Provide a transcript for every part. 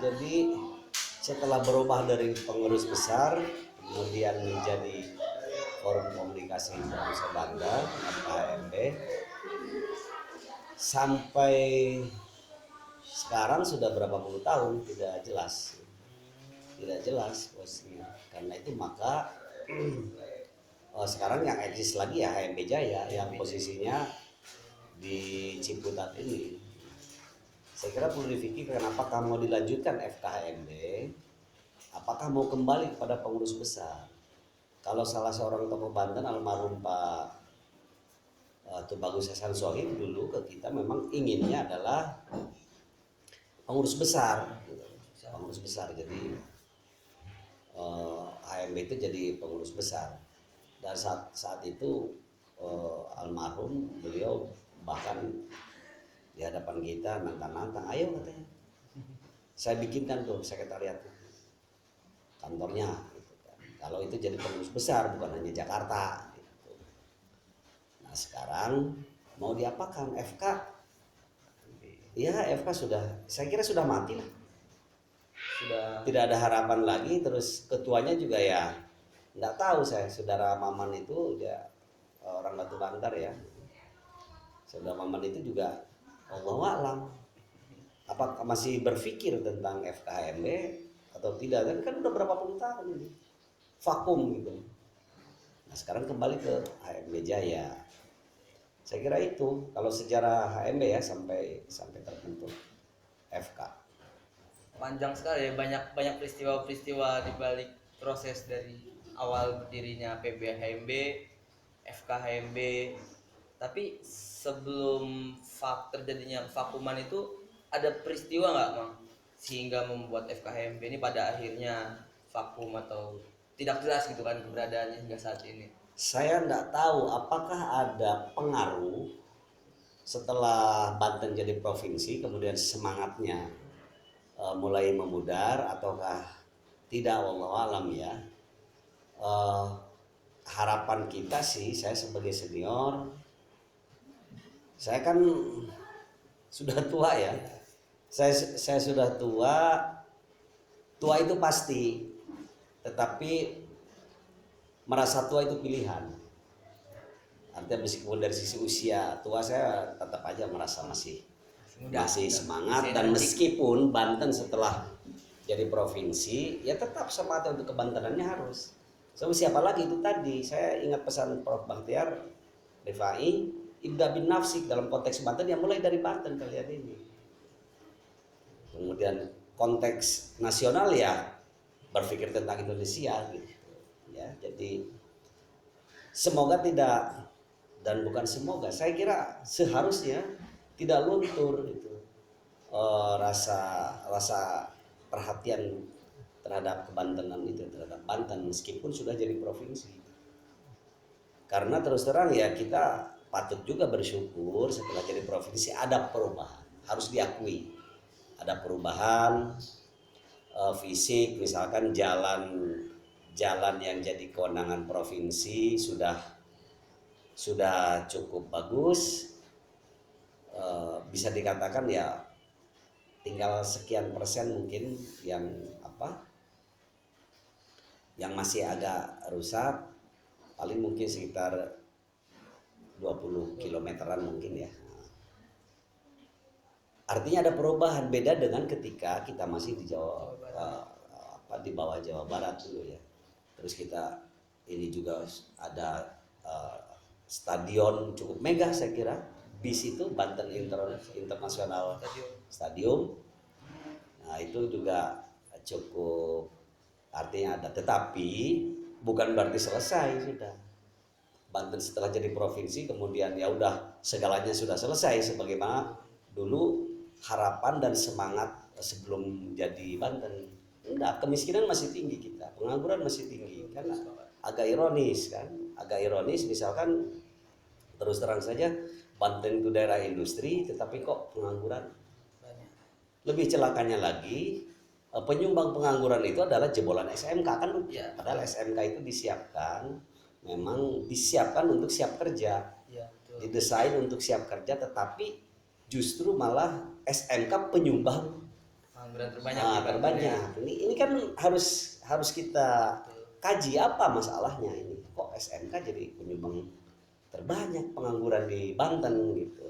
Jadi setelah berubah dari pengurus besar kemudian menjadi Forum Komunikasi Bangsa Banda (FKHMB) sampai sekarang sudah berapa puluh tahun tidak jelas posisinya. Karena itu maka sekarang yang eksis lagi ya HMB Jaya yang posisinya di Ciputat ini. Saya kira perlu dipikir apakah mau dilanjutkan FKHMB, apakah mau kembali kepada pengurus besar. Kalau salah seorang tokoh Banten almarhum Pak Tubagus Hasan Sohib dulu ke kita memang inginnya adalah pengurus besar, pengurus besar. Jadi HMB itu jadi pengurus besar. Dan saat itu almarhum beliau bahkan di hadapan kita nantang-nantang, ayo katanya, saya bikinkan tuh sekretariat kantornya gitu kan. Kalau itu jadi pengurus besar bukan hanya Jakarta gitu. Nah sekarang mau diapakan FK? Ya FK sudah, saya kira sudah mati lah, sudah tidak ada harapan lagi. Terus ketuanya juga ya nggak tahu, saya saudara Maman itu ya orang Batu Bantar ya, saudara Maman itu juga Allahu a'lam apakah masih berpikir tentang FKHMB atau tidak. Kan udah berapa puluh tahun ini vakum gitu. Nah sekarang kembali ke HMB Jaya. Saya kira itu kalau sejarah HMB ya sampai terbentuk FK. Panjang sekali ya, banyak peristiwa-peristiwa di balik proses dari awal berdirinya PBHMB, FKHMB. Tapi sebelum terjadinya vakuman itu ada peristiwa nggak, Mang, sehingga membuat FKHMB ini pada akhirnya vakum atau tidak jelas gitu kan keberadaannya hingga saat ini? Saya nggak tahu apakah ada pengaruh setelah Banten jadi provinsi kemudian semangatnya mulai memudar ataukah tidak, wallahu alam ya. Harapan kita sih, saya sebagai senior, saya kan sudah tua ya, saya sudah tua itu pasti, tetapi merasa tua itu pilihan. Artinya meskipun dari sisi usia tua, saya tetap aja merasa masih semangat. Dan meskipun Banten setelah jadi provinsi ya tetap semangat untuk kebantenannya harus. So, siapa lagi itu tadi, saya ingat pesan Prof. Bakhtiar Rifai, ibda bin nafsik, dalam konteks Banten yang mulai dari Banten kalian ini. Kemudian konteks nasional ya berpikir tentang Indonesia gitu ya. Jadi semoga tidak, dan bukan semoga, saya kira seharusnya tidak luntur itu rasa perhatian terhadap kebantenan itu, terhadap Banten meskipun sudah jadi provinsi. Karena terus terang ya kita patut juga bersyukur setelah jadi provinsi ada perubahan, harus diakui ada perubahan fisik. Misalkan jalan yang jadi kewenangan provinsi sudah cukup bagus, bisa dikatakan ya tinggal sekian persen mungkin yang masih agak rusak, paling mungkin sekitar 20 kilometeran mungkin ya. Artinya ada perubahan, beda dengan ketika kita masih di Jawa di bawah Jawa Barat dulu ya. Terus kita ini juga ada stadion cukup megah, saya kira BIS itu Banten International Stadium. Nah itu juga cukup, artinya ada. Tetapi bukan berarti selesai sudah. Banten setelah jadi provinsi kemudian ya udah segalanya sudah selesai sebagaimana dulu harapan dan semangat sebelum jadi Banten. Enggak, kemiskinan masih tinggi kita, pengangguran masih tinggi. Kan agak ironis kan, misalkan terus terang saja Banten itu daerah industri tetapi kok pengangguran banyak. Lebih celakanya lagi penyumbang pengangguran itu adalah jebolan SMK kan ya. Padahal SMK itu memang disiapkan untuk siap kerja ya, didesain untuk siap kerja, tetapi justru malah SMK penyumbang pengangguran terbanyak Nah, di Banten ya. terbanyak. Ini kan harus kita kaji apa masalahnya ini. Kok SMK jadi penyumbang terbanyak pengangguran di Banten gitu.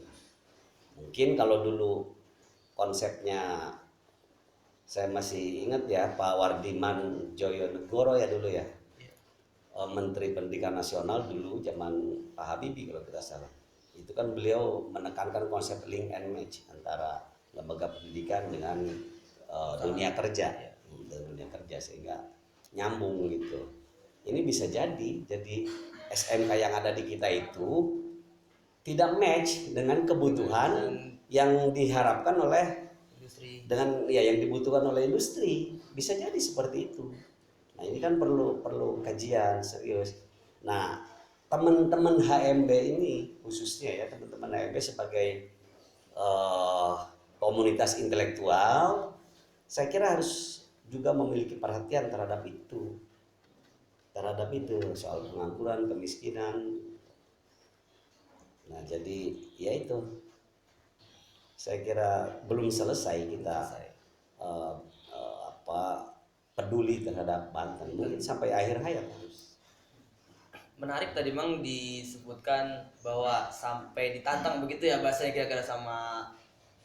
Mungkin kalau dulu konsepnya saya masih ingat ya Pak Wardiman Joyonegoro ya dulu ya. Menteri Pendidikan Nasional dulu zaman Pak Habibie kalau tidak salah. Itu kan beliau menekankan konsep link and match antara lembaga pendidikan dengan dunia kerja, dunia kerja sehingga nyambung gitu. Ini bisa jadi SMK yang ada di kita itu tidak match dengan kebutuhan yang diharapkan oleh Industri. dengan ya yang dibutuhkan oleh industri. Bisa jadi seperti itu. Nah ini kan perlu kajian serius. Nah teman-teman HMB ini khususnya ya teman-teman HMB sebagai komunitas intelektual, saya kira harus juga memiliki perhatian terhadap itu soal pengangguran, kemiskinan. Nah jadi ya itu saya kira belum selesai kita peduli terhadap Banten, mungkin sampai akhir hayat harus. Menarik tadi Mang disebutkan bahwa sampai ditantang begitu ya bahasanya kira-kira sama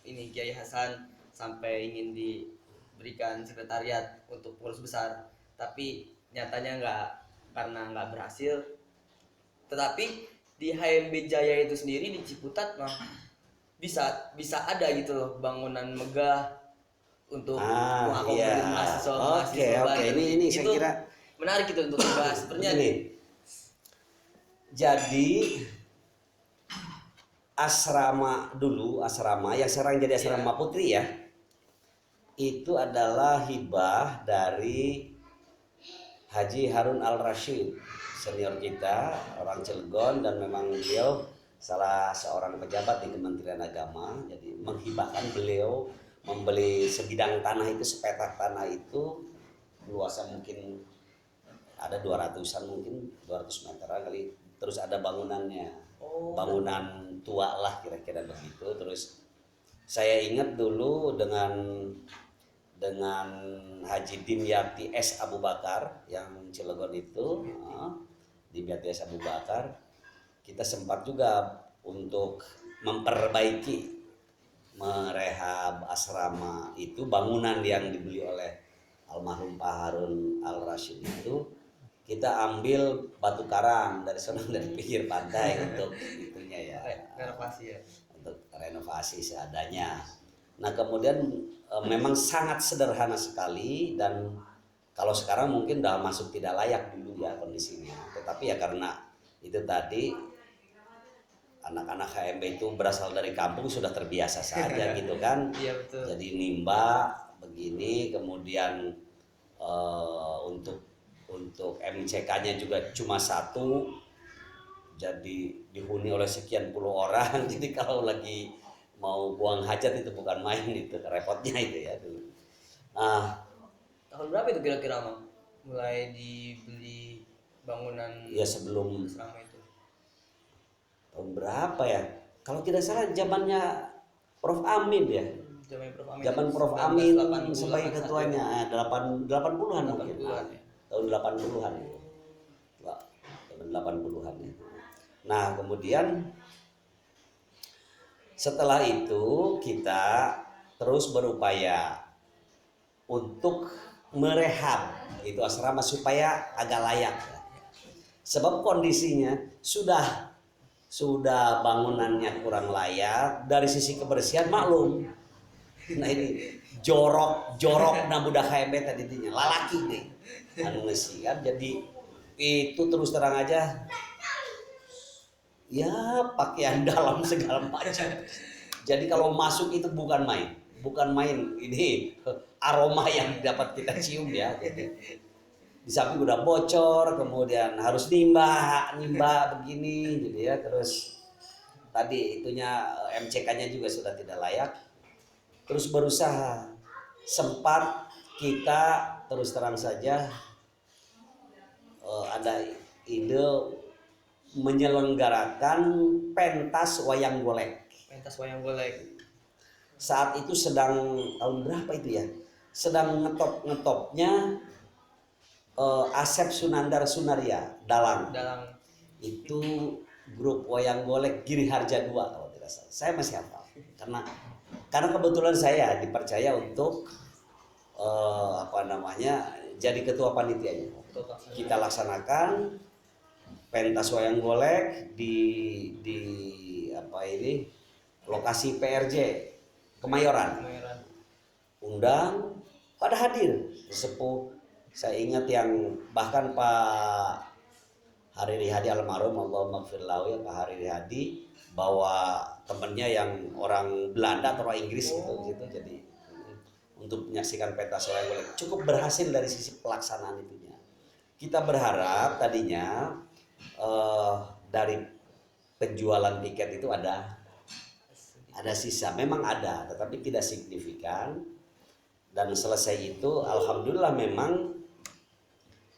ini Kiai Hasan sampai ingin diberikan sekretariat untuk pengurus besar, tapi nyatanya karena nggak berhasil. Tetapi di HMB Jaya itu sendiri di Ciputat Mang bisa ada gitu loh bangunan megah untuk mengakomodir Iya. mahasiswa Oke, ini saya itu kira menarik itu untuk dibahas. Sebenarnya begini. Jadi asrama yang sekarang jadi asrama putri ya, itu adalah hibah dari Haji Harun Al-Rashid, senior kita, orang Cilegon, dan memang beliau salah seorang pejabat di Kementerian Agama. Jadi menghibahkan beliau membeli sebidang tanah itu, sepetak tanah itu luasnya mungkin ada 200-an, mungkin 200 meteran kali. Terus ada bangunannya, bangunan tua lah kira-kira begitu. Terus saya ingat dulu dengan Haji Dimyati S. Abu Bakar yang Cilegon itu, Dimyati S. Abu Bakar, kita sempat juga untuk memperbaiki, merehab asrama itu, bangunan yang dibeli oleh almarhum Pak Harun Al-Rashid itu kita ambil batu karang dari sana, dari pinggir pantai untuk itunya ya, renovasi ya, untuk renovasi seadanya. Nah kemudian memang sangat sederhana sekali, dan kalau sekarang mungkin udah masuk tidak layak dulu ya kondisinya, tetapi ya karena itu tadi anak-anak HMB itu berasal dari kampung sudah terbiasa saja gitu kan. Iya, betul. Jadi nimba begini, kemudian untuk MCK-nya juga cuma satu, jadi dihuni oleh sekian puluh orang. Jadi kalau lagi mau buang hajat itu bukan main, itu repotnya itu ya dulu. Tahun berapa itu kira-kira Mang mulai dibeli bangunan Ya sebelum asrama itu? tahun berapa ya? Kalau tidak salah zamannya Prof Amin ya. Zaman Prof Amin sebagai ketuanya, 80-an mungkin. Tahun 80-an. Tahun 80-an ya. Nah, kemudian setelah itu kita terus berupaya untuk merehab itu asrama supaya agak layak. Sebab kondisinya sudah bangunannya kurang layak, dari sisi kebersihan maklum. Nah ini jorok na budak HMB tadi dinya lalaki deh anu ngeusi kan. Jadi itu terus terang aja ya pakaian dalam segala macam. Jadi kalau masuk itu bukan main ini aroma yang dapat kita cium ya. Jadi di samping udah bocor, kemudian harus nimba begini gitu ya. Terus tadi itunya MCK-nya juga sudah tidak layak. Terus berusaha, sempat kita terus terang saja ada ide menyelenggarakan pentas wayang golek. saat itu sedang tahun berapa itu ya? Sedang ngetopnya Asep Sunandar Sunaria Dalang. Itu grup wayang golek Giri Harja 2 kalau tidak salah. Saya masih hafal. Karena kebetulan saya dipercaya untuk jadi ketua panitianya. Kita laksanakan pentas wayang golek di lokasi PRJ Kemayoran. Undang pada hadir sesepuh. Saya ingat yang bahkan Pak Hari Rihadi almarhum, Allahumma gfir lahu, ya, Pak Hari Rihadi bawa temennya yang orang Belanda atau orang Inggris gitu. Jadi untuk menyaksikan pentas wayang golek cukup berhasil dari sisi pelaksanaan itunya. Kita berharap tadinya dari penjualan tiket itu ada sisa, memang ada, tetapi tidak signifikan. Dan selesai itu, alhamdulillah memang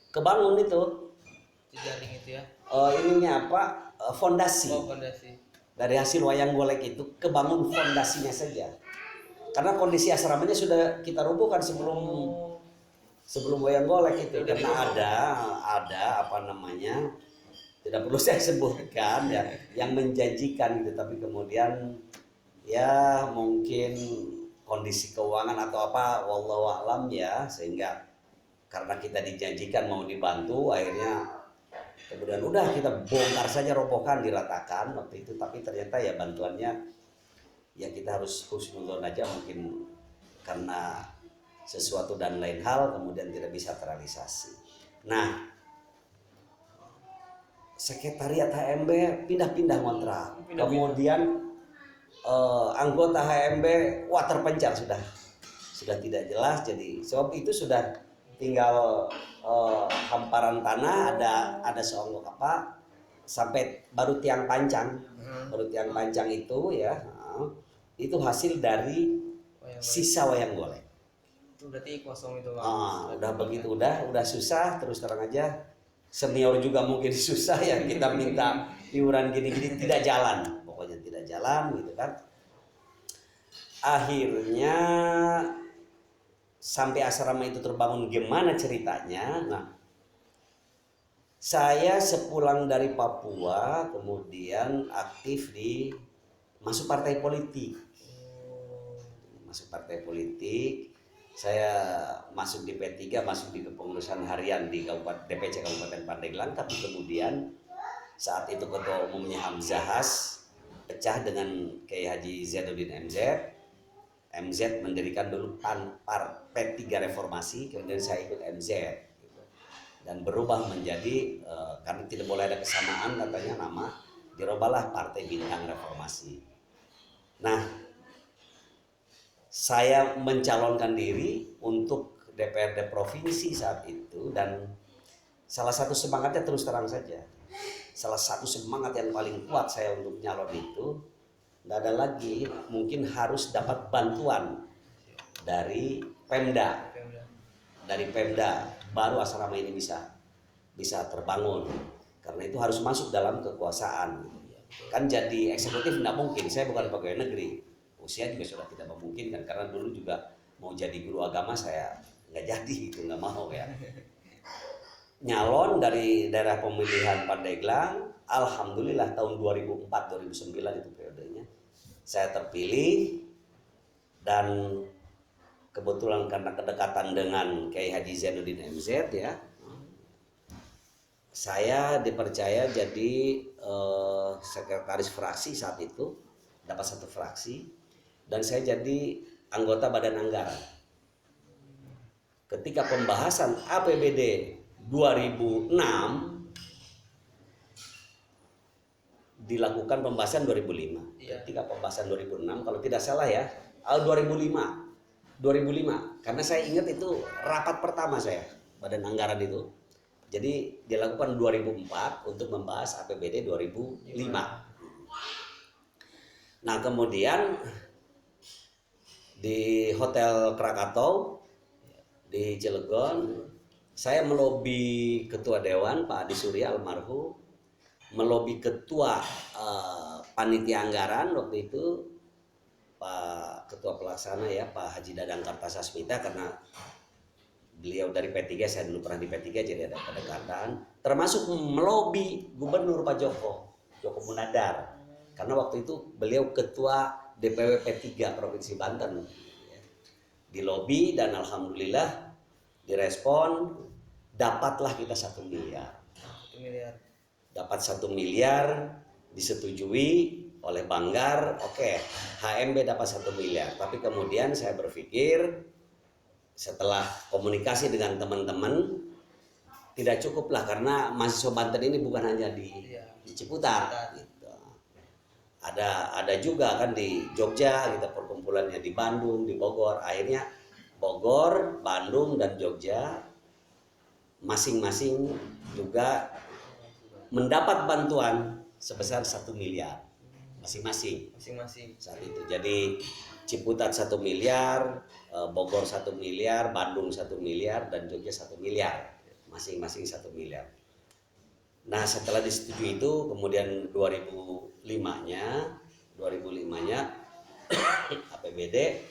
kebangun itu. Jejaring itu ya. Fondasi. Fondasi. Dari hasil wayang golek itu kebangun fondasinya saja. Karena kondisi asramanya sudah kita robohkan sebelum wayang golek itu. Karena ada tidak perlu saya sebutkan ya, yang menjanjikan gitu, tapi kemudian ya mungkin kondisi keuangan atau apa, wallahu a'lam ya, sehingga karena kita dijanjikan mau dibantu, akhirnya kemudian udah kita bongkar saja, robohkan, diratakan waktu itu. Tapi ternyata ya bantuannya ya kita harus husnuzon aja, mungkin karena sesuatu dan lain hal kemudian tidak bisa terrealisasi. Nah, sekretariat HMB pindah-pindah kontrak, kemudian anggota HMB terpencar, sudah tidak jelas. Jadi sebab itu sudah tinggal hamparan tanah, ada seonggok sampai baru tiang pancang. Baru tiang pancang itu ya, itu hasil dari sisa wayang golek. Itu berarti kosong itu udah begitu, udah susah, terus terang aja senior juga mungkin susah ya, kita minta iuran gini-gini tidak jalan, pokoknya tidak jalan gitu kan. Akhirnya sampai asrama itu terbangun, gimana ceritanya? Nah, saya sepulang dari Papua kemudian aktif masuk partai politik. Saya masuk di P3, masuk di kepengurusan harian di DPC Kabupaten Pandeglang, tapi kemudian saat itu ketua umumnya Hamzah Has pecah dengan Kiai Haji Zainuddin MZ mendirikan dulu P3 Reformasi, kemudian saya ikut MZ gitu. Dan berubah menjadi karena tidak boleh ada kesamaan katanya nama, dirubahlah Partai Bintang Reformasi. Nah, saya mencalonkan diri untuk DPRD provinsi saat itu, dan salah satu semangatnya, terus terang saja, salah satu semangat yang paling kuat saya untuk nyalon itu, nggak ada lagi, mungkin harus dapat bantuan dari Pemda. Baru asrama ini bisa terbangun, karena itu harus masuk dalam kekuasaan. Kan jadi eksekutif nggak mungkin, saya bukan pegawai negeri. Usia juga sudah tidak memungkinkan, karena dulu juga mau jadi guru agama saya nggak jadi, itu nggak mau ya. Nyalon dari daerah pemilihan Pandeglang, alhamdulillah tahun 2004-2009 itu periodenya saya terpilih, dan kebetulan karena kedekatan dengan Kiai Haji Zainuddin MZ ya, saya dipercaya jadi sekretaris fraksi saat itu, dapat satu fraksi. Dan saya jadi anggota Badan Anggaran. Ketika pembahasan APBD 2006 dilakukan pembahasan 2005. Ketika pembahasan 2006 kalau tidak salah ya, 2005. Karena saya ingat itu rapat pertama saya Badan Anggaran itu. Jadi dilakukan 2004 untuk membahas APBD 2005. Nah, kemudian di Hotel Krakatau di Cilegon, saya melobi Ketua Dewan Pak Adi Surya almarhum, melobi Ketua Panitia Anggaran waktu itu Pak Ketua Pelaksana ya Pak Haji Dadang Kartasasmita, karena beliau dari P3, saya dulu pernah di P3 jadi ada kedekatan, termasuk melobi Gubernur Pak Joko Munadar, karena waktu itu beliau Ketua DPW P3 Provinsi Banten, di lobi dan alhamdulillah direspon, dapatlah kita 1 miliar. 1 miliar. Dapat 1 miliar, disetujui oleh Banggar, oke, HMB dapat 1 miliar. Tapi kemudian saya berpikir setelah komunikasi dengan teman-teman, tidak cukup lah, karena mahasiswa Banten ini bukan hanya di Ciputat, gitu. Ada juga kan di Jogja, kita perkumpulannya di Bandung, di Bogor. Akhirnya Bogor, Bandung, dan Jogja masing-masing juga mendapat bantuan sebesar 1 miliar masing-masing saat itu. Jadi Ciputat 1 miliar, Bogor 1 miliar, Bandung 1 miliar, dan Jogja 1 miliar, masing-masing 1 miliar. Nah setelah disetujui itu, kemudian 2005-nya APBD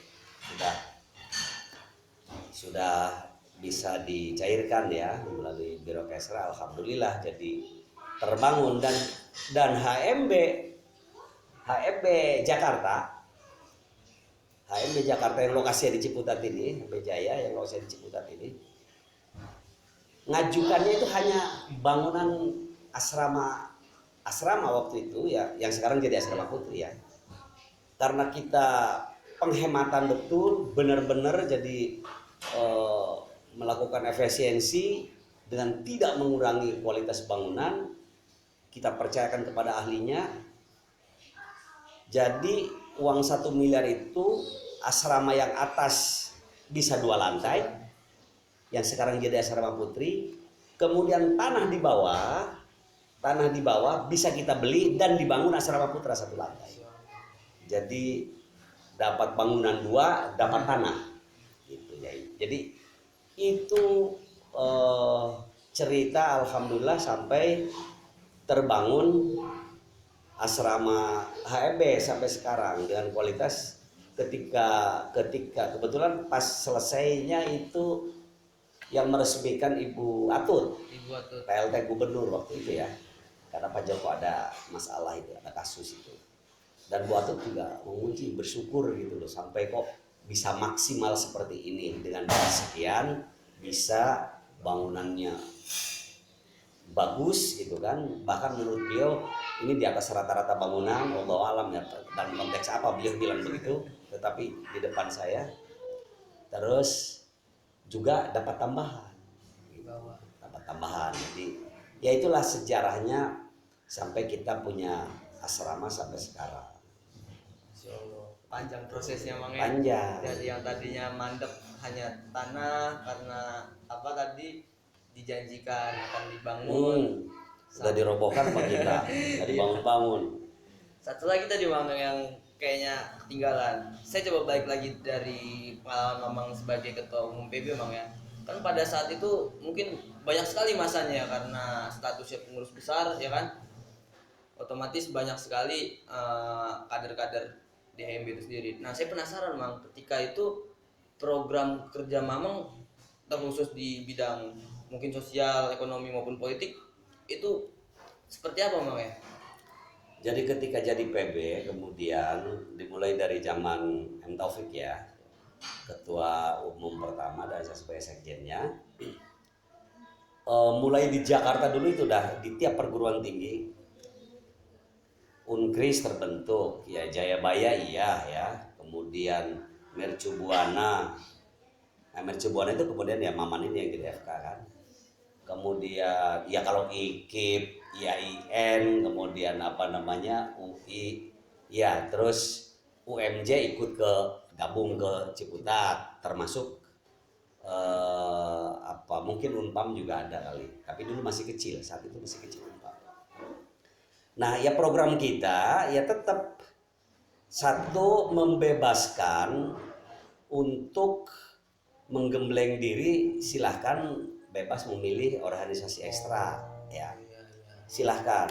sudah bisa dicairkan ya melalui Biro Kesra, alhamdulillah jadi terbangun. Dan HMB Jakarta yang lokasinya di Ciputat ini, HMB Jaya yang lokasinya di Ciputat ini, ngajukannya itu hanya bangunan asrama waktu itu ya, yang sekarang jadi asrama putri ya. Karena kita penghematan betul, benar-benar jadi melakukan efisiensi dengan tidak mengurangi kualitas bangunan, kita percayakan kepada ahlinya. Jadi uang 1 miliar itu asrama yang atas bisa 2 lantai, yang sekarang jadi asrama putri. Kemudian tanah di bawah bisa kita beli dan dibangun asrama putra 1 lantai. Jadi dapat bangunan 2, dapat tanah. Gitu ya. Jadi itu cerita alhamdulillah sampai terbangun asrama HMB sampai sekarang dengan kualitas. Ketika kebetulan pas selesainya itu yang meresmikan Ibu Atut, PLT Gubernur waktu itu ya, karena Pak Joko ada masalah itu, ada kasus itu, dan Bu Atut juga menguji, bersyukur gitu loh, sampai kok bisa maksimal seperti ini dengan sekian, bisa bangunannya bagus gitu kan. Bahkan menurut beliau ini di atas rata-rata bangunan, wallahu alam ya, dan konteks apa beliau bilang begitu, tetapi di depan saya. Terus juga dapat tambahan, jadi ya itulah sejarahnya sampai kita punya asrama sampai sekarang. Panjang prosesnya Mang ya. Panjang. Dari yang tadinya mandek hanya tanah karena apa tadi dijanjikan akan dibangun, sudah dirobohkan sama kita, sudah dibangun-bangun. Satu lagi tadi Mang yang kayaknya ketinggalan. Saya coba balik lagi dari pengalaman Mamang sebagai ketua umum PB Mang ya. Kan pada saat itu mungkin banyak sekali masanya karena statusnya pengurus besar ya kan. Otomatis banyak sekali kader-kader di HMB itu sendiri. Nah saya penasaran Mang, ketika itu program kerja Mamang terkhusus di bidang mungkin sosial, ekonomi maupun politik itu seperti apa Mang ya? Jadi ketika jadi PB kemudian dimulai dari zaman M Taufik ya, ketua umum pertama dan saya sebagai sekjennya. Mulai di Jakarta dulu itu udah di tiap perguruan tinggi Unkris terbentuk ya, Jayabaya iya ya, kemudian Mercubuana. Nah, Mercubuana itu kemudian ya Maman ini yang jadi FK kan. Kemudian ya kalau IKIP, IAIN, kemudian apa namanya UI, ya terus UMJ ikut gabung ke Ciputat, termasuk mungkin Unpam juga ada kali, tapi dulu masih kecil, saat itu masih kecil Unpam. Nah ya program kita ya tetap satu, membebaskan untuk menggembleng diri, silahkan bebas memilih organisasi ekstra ya, silahkan.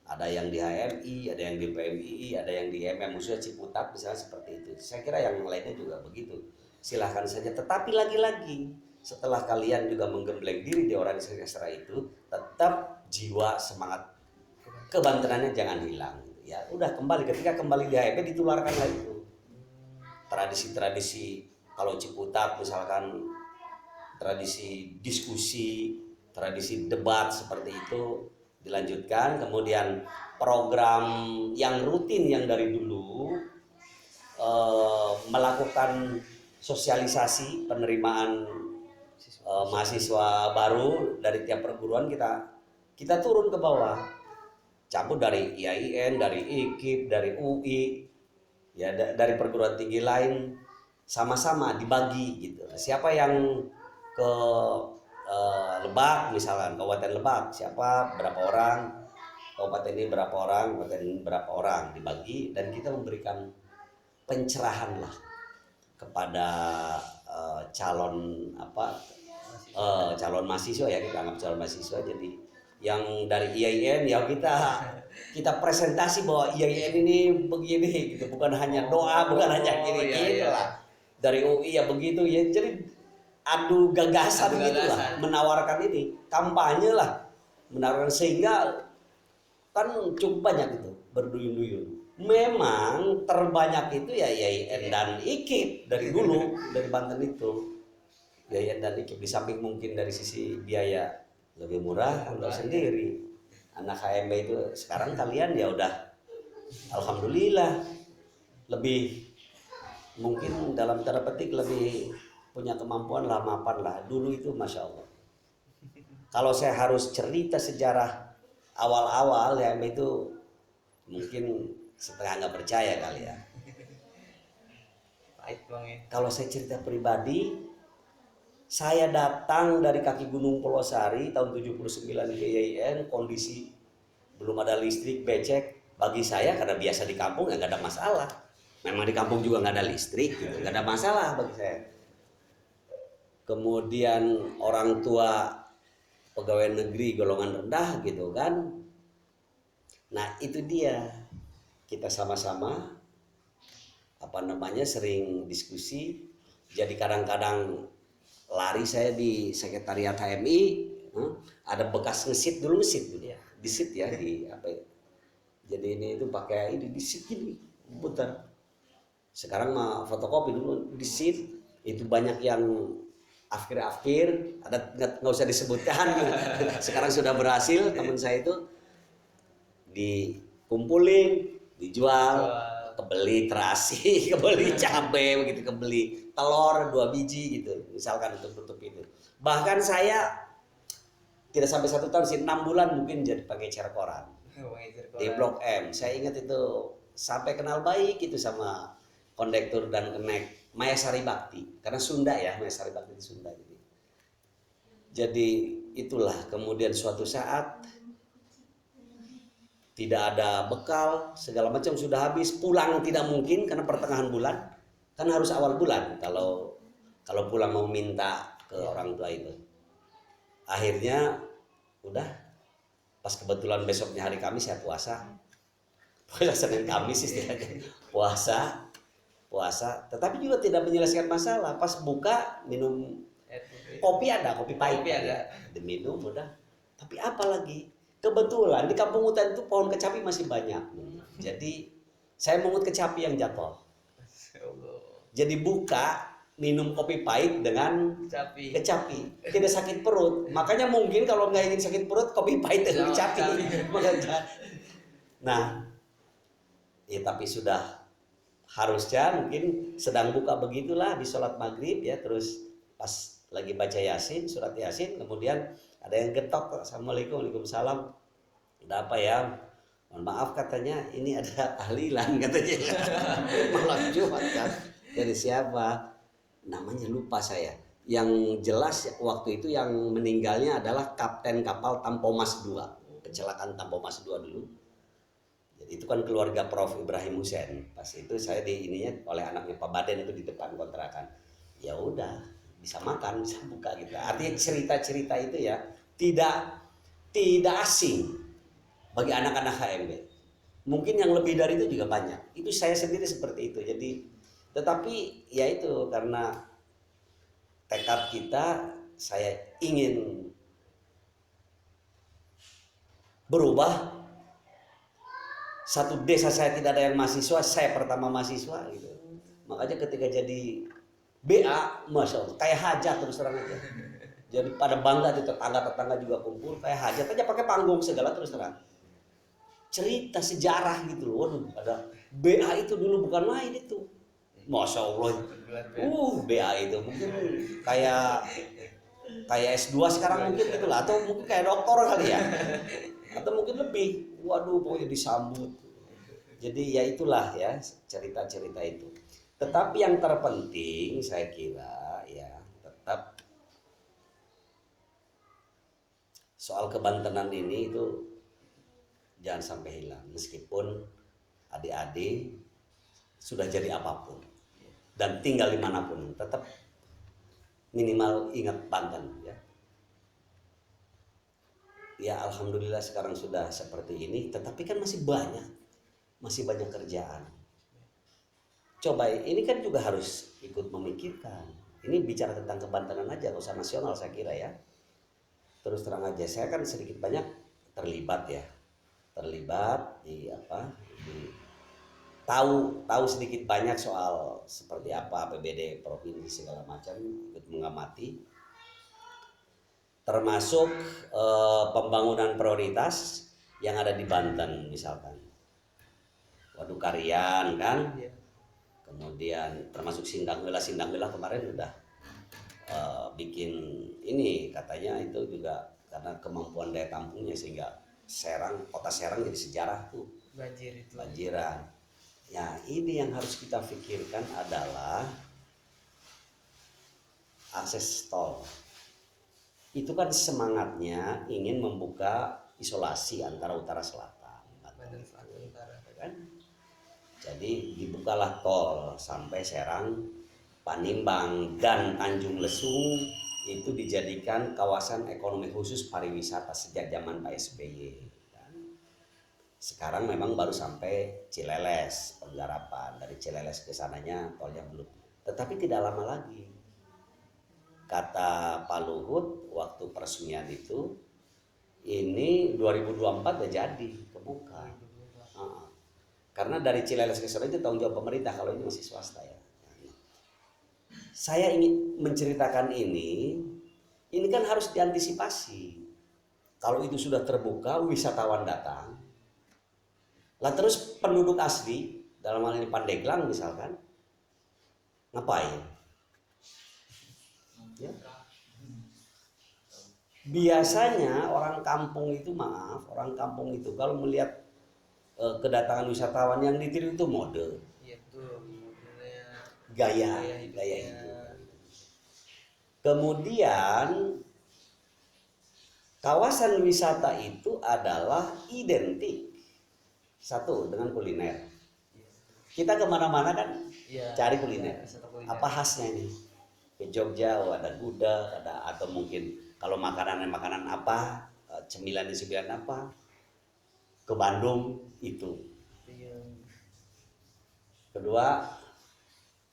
ada yang di HMI, ada yang di PMII, ada yang di MM Musuh Ciputat misalnya seperti itu. Saya kira yang lainnya juga begitu. Silahkan saja. Tetapi lagi-lagi setelah kalian juga menggembleng diri di organisasi ekstra itu, tetap jiwa semangat kebantenannya jangan hilang. Ya udah kembali, ketika kembali di HMI ditularkan lagi itu tradisi-tradisi. Kalau Ciputat misalkan tradisi diskusi, tradisi debat seperti itu dilanjutkan. Kemudian program yang rutin yang dari dulu melakukan sosialisasi penerimaan mahasiswa baru dari tiap perguruan, kita turun ke bawah, cabut dari IAIN, dari IKIP, dari UI, ya dari perguruan tinggi lain, sama-sama dibagi gitu. Siapa yang ke Lebak misalkan, Kabupaten Lebak, siapa berapa orang, kabupaten ini berapa orang, kabupaten ini berapa orang, dibagi, dan kita memberikan pencerahan lah kepada calon calon mahasiswa, ya kita anggap calon mahasiswa. Jadi yang dari IAIN ya kita presentasi bahwa IAIN ini begini gitu, bukan hanya doa, bukan hanya gini gitu lah. Dari UI ya begitu ya, jadi adu gagasan gitulah, menawarkan ini, kampanye lah, menawarkan, sehingga kan cukup banyak itu berduyun-duyun. Memang terbanyak itu ya IAIN dan IKIP dari dulu, dari Banten itu. IAIN dan IKIP, di samping mungkin dari sisi biaya lebih murah, kalau sendiri. Anak HMB itu sekarang kalian ya udah alhamdulillah lebih, mungkin dalam tanda petik lebih punya kemampuan lah, mapan lah. Dulu itu Masya Allah. Kalau saya harus cerita sejarah awal-awal ya itu mungkin setengah nggak percaya kali ya. Kalau saya cerita pribadi, saya datang dari kaki Gunung Polosari tahun 79 ke IAIN, kondisi belum ada listrik, becek. Bagi saya karena biasa di kampung ya nggak ada masalah. Memang di kampung juga nggak ada listrik gitu, nggak ada masalah bagi saya. Kemudian orang tua pegawai negeri golongan rendah gitu kan. Nah itu dia, kita sama-sama sering diskusi. Jadi kadang-kadang lari saya di sekretariat HMI, ada bekas ngesit dulu ya, di sit ya di apa ya. Jadi ini itu pakai ini di sit ini putar. Sekarang mah fotokopi, dulu di sit itu banyak yang afkir, ada nggak usah disebutkan. Sekarang sudah berhasil, teman saya itu dikumpulin, dijual, kebeli terasi, kebeli cabai begitu, kebeli telur 2 biji gitu, misalkan untuk tutup itu. Bahkan saya tidak sampai 1 tahun sih, 6 bulan mungkin jadi pengecer koran di Blok M. Saya ingat itu sampai kenal baik itu sama kondektur dan kenek Maya Sari Bakti, karena Sunda ya, Maya Sari Bakti itu Sunda. Jadi itulah, kemudian suatu saat tidak ada bekal, segala macam sudah habis, pulang tidak mungkin karena pertengahan bulan, kan harus awal bulan kalau pulang mau minta ke orang tua itu. Akhirnya udah, pas kebetulan besoknya hari Kamis saya puasa Senin Kamis istilahnya, puasa, tetapi juga tidak menyelesaikan masalah. Pas buka minum kopi, ada kopi pahit ya, diminum udah. Tapi apa lagi, kebetulan di Kampung Hutan itu pohon kecapi masih banyak. Jadi saya mengut kecapi yang jatuh. Jadi buka minum kopi pahit dengan kecapi, tidak sakit perut. Makanya mungkin kalau nggak ingin sakit perut, kopi pahit dengan kecapi. Nah, ya tapi sudah harusnya mungkin sedang buka begitulah di sholat maghrib ya, terus pas lagi baca yasin, surat yasin, kemudian ada yang getok, assalamualaikum, waalaikumsalam, ada apa ya, mohon maaf katanya ini ada tahlilan katanya. Malam Jumat kan, dari siapa namanya lupa saya, yang jelas waktu itu yang meninggalnya adalah kapten kapal Tampomas 2, kecelakaan Tampomas 2 dulu. Jadi itu kan keluarga Prof Ibrahim Hussein. Pas itu saya di ininya oleh anaknya Pak Baden itu di depan kontrakan. Ya udah, bisa makan, bisa buka gitu. Artinya cerita-cerita itu ya tidak asing bagi anak-anak HMB. Mungkin yang lebih dari itu juga banyak. Itu saya sendiri seperti itu. Jadi, tetapi ya itu karena tekad kita, saya ingin berubah. Satu desa saya tidak ada yang mahasiswa, saya pertama mahasiswa gitu. Makanya ketika jadi BA, masya Allah, kayak hajat terus terang aja. Jadi pada bangga di tetangga-tetangga juga kumpul kayak hajat aja pakai panggung segala terus terang. Cerita sejarah gitu loh, waduh, ada BA itu dulu bukan main itu. Masya Allah, BA itu mungkin kayak S2 sekarang mungkin gitulah, atau mungkin kayak doktor kali ya, atau mungkin lebih. Waduh, pokoknya disambut. Jadi ya itulah ya cerita-cerita itu. Tetapi yang terpenting saya kira ya tetap soal kebantenan ini itu jangan sampai hilang, meskipun adik-adik sudah jadi apapun dan tinggal dimanapun, tetap minimal ingat Banten ya. Ya alhamdulillah sekarang sudah seperti ini, tetapi kan masih banyak kerjaan. Coba ini kan juga harus ikut memikirkan. Ini bicara tentang kebantenan aja, nggak usah nasional saya kira ya. Terus terang aja, saya kan sedikit banyak terlibat di tahu sedikit banyak soal seperti apa APBD provinsi segala macam, ikut mengamati, termasuk pembangunan prioritas yang ada di Banten misalkan Waduk Karian kan, kemudian termasuk Sindanggeula kemarin udah bikin ini, katanya itu juga karena kemampuan daya tampungnya sehingga kota Serang jadi sejarah tuh banjiran. Ya ini yang harus kita pikirkan adalah akses tol. Itu kan semangatnya ingin membuka isolasi antara utara selatan. Kan? Jadi dibukalah tol sampai Serang, Panimbang dan Tanjung Lesung itu dijadikan kawasan ekonomi khusus pariwisata sejak zaman Pak SBY. Sekarang memang baru sampai Cileles, Penggarapan. Dari Cileles ke sananya tolnya belum. Tetapi tidak lama lagi. Kata Pak Luhut waktu peresmian itu, ini 2024 udah jadi, kebuka. Karena dari Cileles ke sana itu tanggung jawab pemerintah, kalau ini masih swasta ya. Saya ingin menceritakan ini kan harus diantisipasi. Kalau itu sudah terbuka, wisatawan datang. Lah terus penduduk asli, dalam hal ini Pandeglang misalkan, ngapain? Ya. Biasanya orang kampung itu kalau melihat kedatangan wisatawan yang ditiru itu mode, gaya hidup. Kemudian kawasan wisata itu adalah identik satu dengan kuliner. Kita kemana-mana kan cari kuliner. Apa khasnya ini? Ke Jogja ada gudeg, atau mungkin kalau makanan apa, cemilan apa. Ke Bandung itu. Kedua,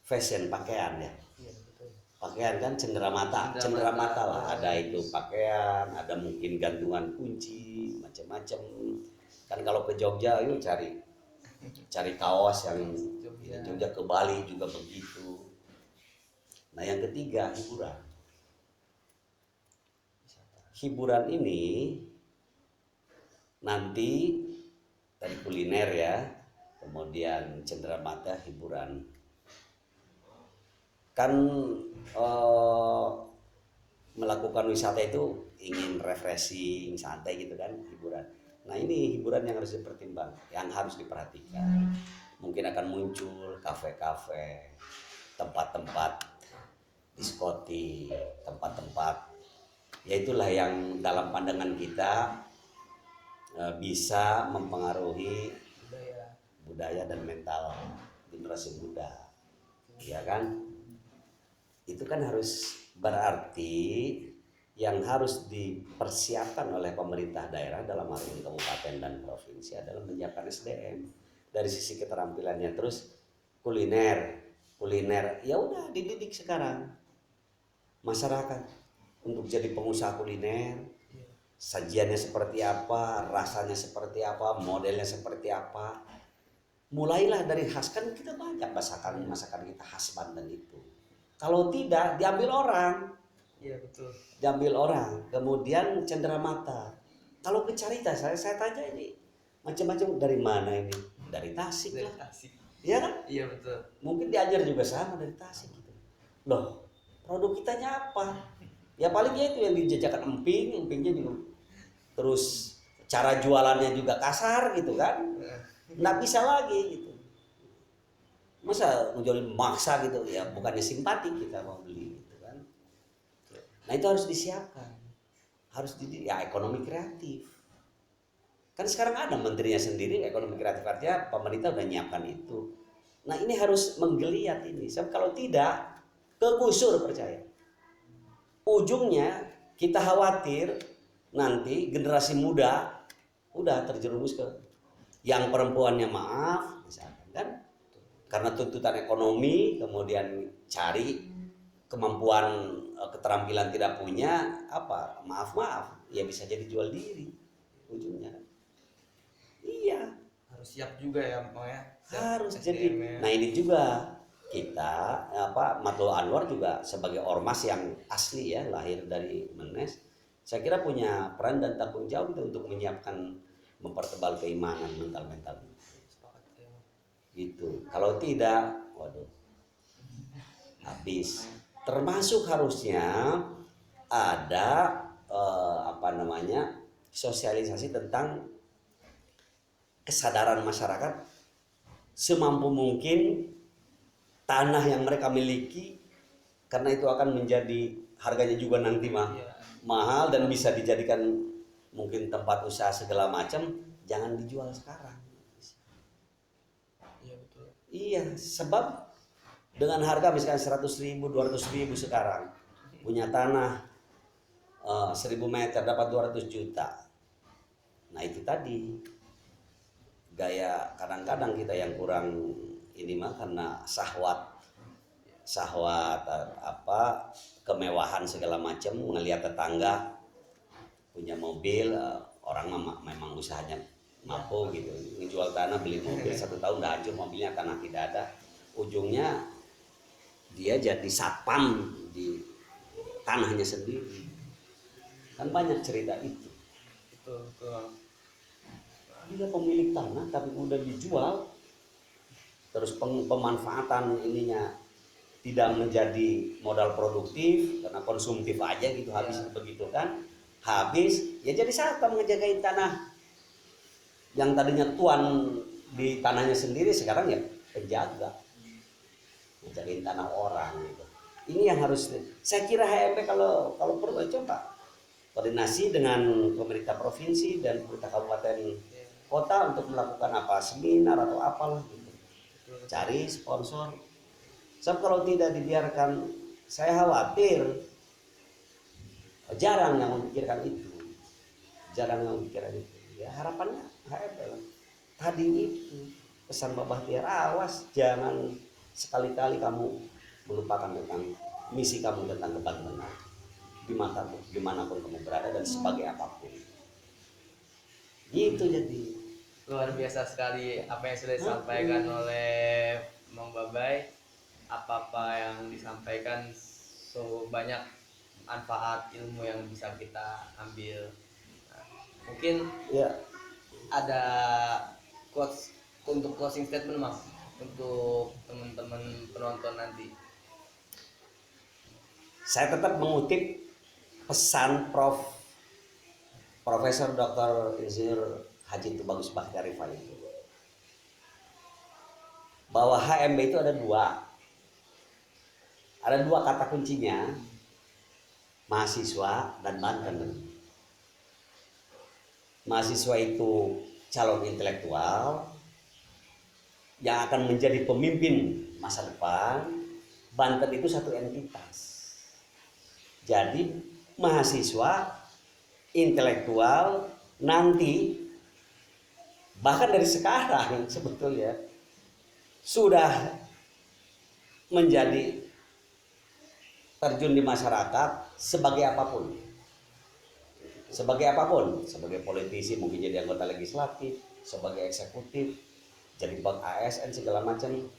fashion, pakaian ya. Pakaian kan cenderamata lah, ada itu pakaian, ada mungkin gantungan kunci, macam-macam. Kan kalau ke Jogja yuk cari kaos yang Jogja, ke Bali juga begitu. Nah yang ketiga, hiburan ini nanti dari kuliner ya, kemudian cenderamata, hiburan kan melakukan wisata itu ingin refreshing, santai gitu kan, hiburan. Nah ini hiburan yang harus dipertimbangkan, yang harus diperhatikan. Mungkin akan muncul kafe-kafe, tempat-tempat diskotik, tempat-tempat, yaitulah yang dalam pandangan kita bisa mempengaruhi budaya dan mental generasi muda, ya kan? Itu kan harus berarti yang harus dipersiapkan oleh pemerintah daerah dalam hal ini kabupaten dan provinsi adalah menyiapkan SDM dari sisi keterampilannya. Terus kuliner ya udah dididik sekarang masyarakat untuk jadi pengusaha kuliner, sajiannya seperti apa, rasanya seperti apa, modelnya seperti apa. Mulailah dari khas, kan kita banyak masakan kita khas Banten itu. Kalau tidak diambil orang, Iya betul. diambil orang, kemudian cendera mata. Kalau ke Carita saya tanya ini macam-macam dari mana ini? Dari Tasik Dari lah, Tasik. iya kan? Iya betul. Mungkin diajar juga sama dari Tasik gitu. Loh, produk kitanya apa? Ya paling ya itu yang dijajakan empingnya juga. Terus cara jualannya juga kasar gitu kan? Nggak bisa lagi gitu. Masa ngejualin maksa gitu ya, bukannya simpati kita mau beli gitu kan. Nah itu harus disiapkan, harus ya ekonomi kreatif. Kan sekarang ada menterinya sendiri ekonomi kreatif, artinya pemerintah udah nyiapkan itu. Nah ini harus menggeliat ini, sebab kalau tidak kegusur percaya. Ujungnya kita khawatir nanti generasi muda udah terjerumus ke yang perempuannya maaf misalkan kan, karena tuntutan ekonomi kemudian cari kemampuan keterampilan tidak punya apa maaf ya bisa jadi jual diri ujungnya kan. Iya Harus siap juga ya Bang ya. Siap harus SDM-nya. jadi. Nah ini juga kita Matlul Anwar juga sebagai ormas yang asli ya lahir dari Menes, saya kira punya peran dan tanggung jawab itu untuk menyiapkan, mempertebal keimanan mental Sepakat ya. gitu. Kalau tidak waduh habis. Termasuk harusnya ada sosialisasi tentang kesadaran masyarakat semampu mungkin tanah yang mereka miliki, karena itu akan menjadi harganya juga nanti Iya. mahal dan bisa dijadikan mungkin tempat usaha segala macam, jangan dijual sekarang. Iya betul. Iya, sebab dengan harga misalkan 100.000, 200.000 sekarang punya tanah 1.000 meter dapat 200 juta. Nah itu tadi gaya kadang-kadang kita yang kurang ini mah karena syahwat kemewahan segala macam, ngelihat tetangga punya mobil, orang memang usahanya mampu gitu, ngejual tanah beli mobil 1 tahun udah hancur mobilnya, tanah tidak ada, ujungnya dia jadi satpam di tanahnya sendiri. Kan banyak cerita itu. Betul. Dia pemilik tanah tapi udah dijual, terus pemanfaatan ininya tidak menjadi modal produktif karena konsumtif aja gitu, habis begitu kan, habis ya jadi satpam ngejagain tanah yang tadinya tuan di tanahnya sendiri, sekarang ya penjaga ngejagain tanah orang gitu. Ini yang harus saya kira HMP kalau perlu coba koordinasi dengan pemerintah provinsi dan pemerintah kabupaten kota untuk melakukan seminar atau apalah gitu. Cari sponsor. Sebab kalau tidak dibiarkan, saya khawatir jarang yang memikirkan itu. Ya harapannya HMP tadi itu pesan Bapak Bahtiar, awas jangan sekali-kali kamu melupakan tentang misi kamu tentang kebantenan dimanapun kamu berada dan sebagai apapun gitu. Jadi Luar biasa sekali apa yang sudah disampaikan oleh Mang Babai. Apa-apa yang disampaikan so banyak manfaat ilmu yang bisa kita ambil. Nah, mungkin ya ada quotes untuk closing statement Mang untuk teman-teman penonton nanti. saya tetap mengutip pesan Profesor Dr. Insinyur Haji Tubagus Bakhtiar Rifai itu, bahwa HMB itu ada dua kata kuncinya, mahasiswa dan Banten. Mahasiswa itu calon intelektual yang akan menjadi pemimpin masa depan. Banten itu satu entitas. Jadi mahasiswa intelektual nanti, bahkan dari sekarang sebetulnya sudah menjadi terjun di masyarakat sebagai apapun. Sebagai apapun, sebagai politisi mungkin jadi anggota legislatif, sebagai eksekutif, jadi bot ASN segala macam.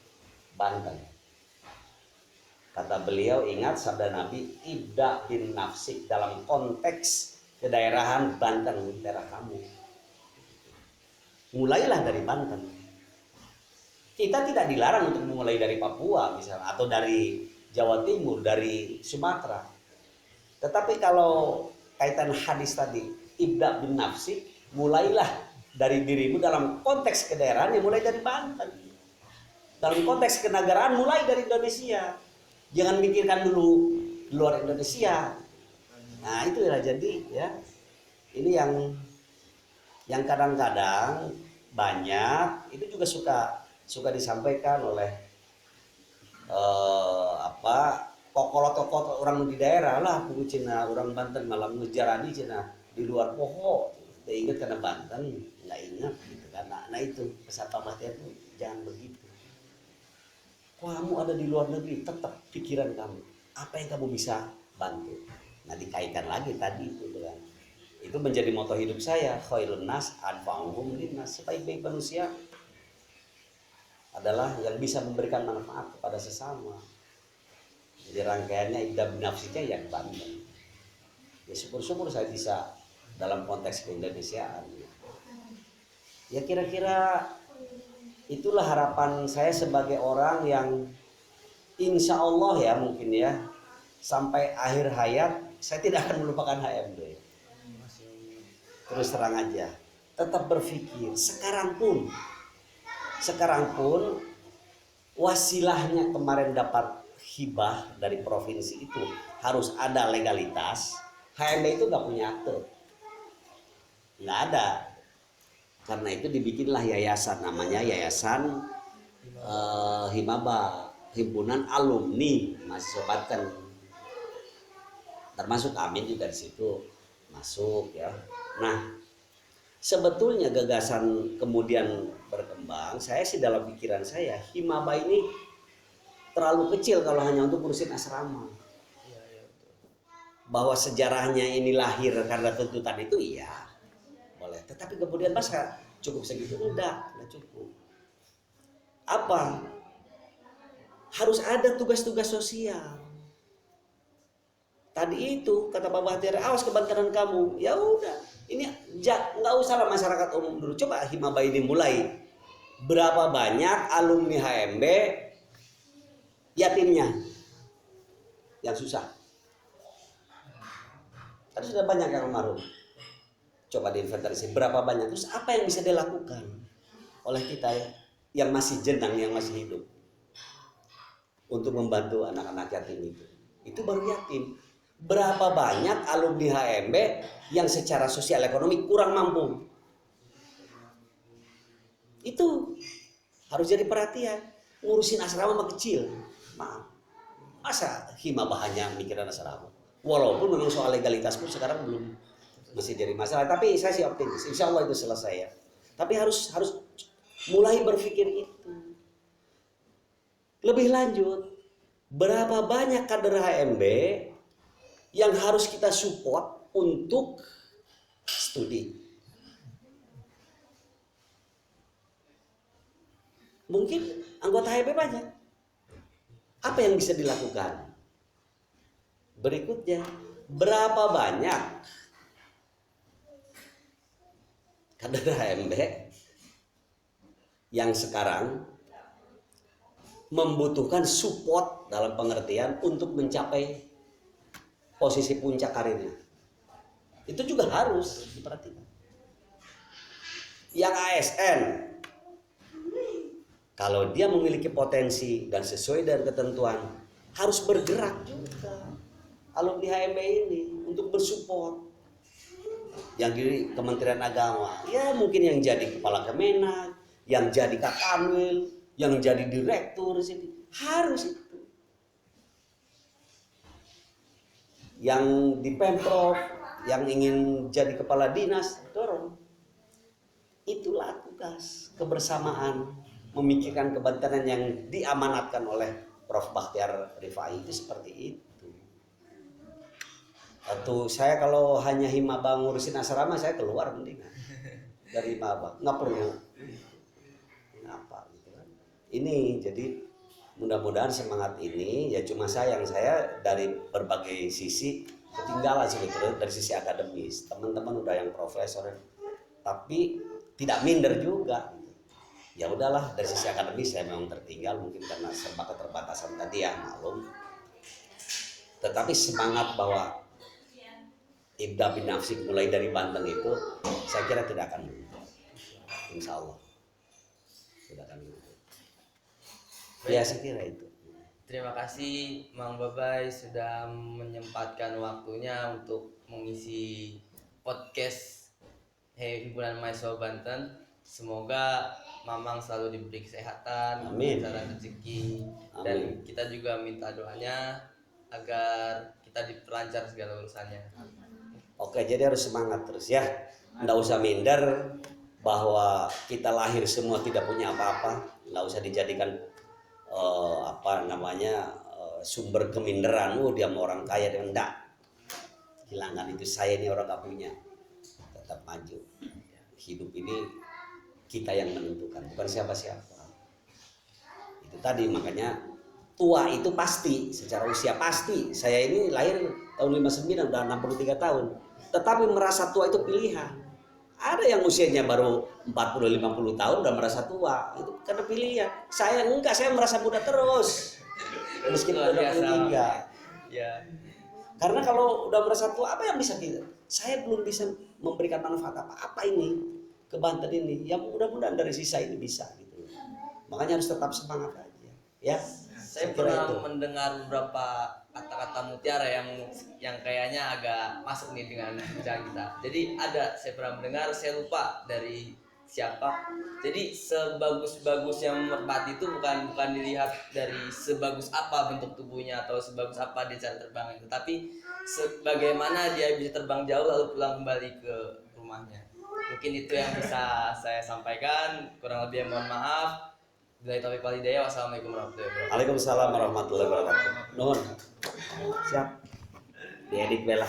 Banten. Kata beliau, ingat sabda Nabi, ibda bin nafsik, dalam konteks kedaerahan Banten, daerah kamu. Mulailah dari Banten. Kita tidak dilarang untuk memulai dari Papua misalnya, atau dari Jawa Timur, dari Sumatera. Tetapi kalau kaitan hadis tadi, ibda bin nafsik, mulailah dari dirimu dalam konteks kedaerahan, yang mulai dari Banten. Dalam konteks kenegaraan, mulai dari Indonesia. Jangan mikirkan dulu luar Indonesia. Nah itu ya, jadi ya ini yang kadang-kadang banyak itu juga suka disampaikan oleh tokoh orang di daerah lah, buku Cina orang Banten malam ngejarani Cina di luar pohon. Dia ingat karena Banten nggak ingat gitu kan. Nah itu pesan Pak Bahtiar itu jangan begitu. Kamu ada di luar negeri, tetap pikiran kamu apa yang kamu bisa bantu. Nah dikaitkan lagi tadi itu kan. Itu menjadi moto hidup saya, khairun nas anfa'uhum linnas. Sebaik-baik manusia adalah yang bisa memberikan manfaat kepada sesama. Jadi rangkaiannya ibda bin nafsiknya yang Banten. Ya syukur-syukur saya bisa dalam konteks keindonesiaan. Ya kira-kira itulah harapan saya sebagai orang yang insya Allah ya mungkin ya sampai akhir hayat saya tidak akan melupakan HMB. Terus terang aja, tetap berpikir sekarang pun wasilahnya kemarin dapat hibah dari provinsi itu harus ada legalitas. HMB itu nggak punya akte, nggak ada. Karena itu dibikinlah yayasan, namanya Yayasan Himaba, Himpunan Alumni Mahasiswa Banten. Termasuk Amin juga di situ masuk ya. Nah, sebetulnya gagasan kemudian berkembang, saya sih dalam pikiran saya, Himaba ini terlalu kecil kalau hanya untuk ngurusin asrama. Bahwa sejarahnya ini lahir karena tuntutan itu iya, boleh. Tetapi kemudian masa cukup segitu? Enggak cukup. Apa? Harus ada tugas-tugas sosial. Tadi itu kata Pak Bahtiar, awas kebantenan kamu. Ya udah, ini nggak usah lah masyarakat umum dulu. Coba Himaba ini mulai. Berapa banyak alumni HMB yatimnya yang susah? Kan sudah banyak yang almarhum. Coba diinventarisir berapa banyak. Terus apa yang bisa dilakukan oleh kita ya, yang masih jenang, yang masih hidup, untuk membantu anak-anak yatim itu? Itu baru yatim. Berapa banyak alumni HMB yang secara sosial ekonomi kurang mampu? Itu harus jadi perhatian. Ngurusin asrama mah kecil. Maaf. Masa Himaba hanya mikiran asrama? Walaupun memang soal legalitas pun sekarang belum, masih jadi masalah. Tapi saya sih optimis. Insya Allah itu selesai ya. Tapi harus mulai berpikir itu. Lebih lanjut, berapa banyak kader HMB yang harus kita support untuk studi? Mungkin anggota HMB banyak. Apa yang bisa dilakukan? Berikutnya, berapa banyak kader HMB yang sekarang membutuhkan support dalam pengertian untuk mencapai posisi puncak karirnya? Itu juga harus diperhatikan. Yang ASN, kalau dia memiliki potensi dan sesuai dengan ketentuan, harus bergerak juga alumni HMB ini untuk bersupport. Yang di Kementerian Agama, ya mungkin yang jadi kepala Kemenak, yang jadi Kakanwil, yang jadi direktur di sini, harus itu. yang di Pemprov, yang ingin jadi kepala dinas, dorong. Itulah tugas kebersamaan, memikirkan kepentingan yang diamanatkan oleh Prof. Bakhtiar Rifai itu seperti itu. Atau saya kalau hanya himaba ngurusin asrama, saya keluar mendingan dari himaba, nggak perlu ngapa gitu kan. Ini jadi mudah-mudahan semangat ini ya, cuma sayang saya dari berbagai sisi ketinggalan sebetulnya dari sisi akademis. Teman-teman udah yang profesor, tapi tidak minder juga. Ya udahlah, dari sisi akademis saya memang tertinggal mungkin karena serba keterbatasan tadi ya, maklum. Tetapi semangat bahwa ibda bin nafsik mulai dari Banten itu saya kira tidak akan luntur. Insya Allah tidak akan luntur. Ya saya kira itu. Terima kasih Mang Babai sudah menyempatkan waktunya untuk mengisi podcast Himpunan Mahasiswa Banten. Semoga Mamang selalu diberi kesehatan, lancaran rezeki, dan kita juga minta doanya agar kita diperlancar segala urusannya. Oke, jadi harus semangat terus ya. Nggak usah minder bahwa kita lahir semua tidak punya apa-apa. Nggak usah dijadikan sumber keminderan. Dia mau orang kaya, dia enggak. Hilangkan itu, saya ini orang gak punya. Tetap maju. Hidup ini kita yang menentukan, bukan siapa-siapa. Itu tadi, makanya tua itu pasti, secara usia pasti. Saya ini lahir tahun 59, udah 63 tahun. Tetapi merasa tua itu pilihan. Ada yang usianya baru 40-50 tahun udah merasa tua, itu karena pilihan. Saya enggak, saya merasa muda terus. Meskipun udah 23. Ya. Karena kalau udah merasa tua, apa yang bisa kita? Saya belum bisa memberikan manfaat apa ini ke Banten ini. Yang mudah-mudahan dari sisa ini bisa gitu. Makanya harus tetap semangat aja. Ya. Saya pernah mendengar beberapa kata-kata mutiara yang kayaknya agak masuk nih dengan bicara kita. Jadi saya pernah mendengar, saya lupa dari siapa. Jadi sebagus-bagus yang merpati itu bukan dilihat dari sebagus apa bentuk tubuhnya atau sebagus apa dia cara terbang itu, tapi sebagaimana dia bisa terbang jauh lalu pulang kembali ke rumahnya. Mungkin itu yang bisa saya sampaikan. Kurang lebih mohon maaf. Bila taufiq wal hidayah. Wassalamualaikum warahmatullahi wabarakatuh. Waalaikumsalam warahmatullahi wabarakatuh. Nuhun. Siap. Diedit bela.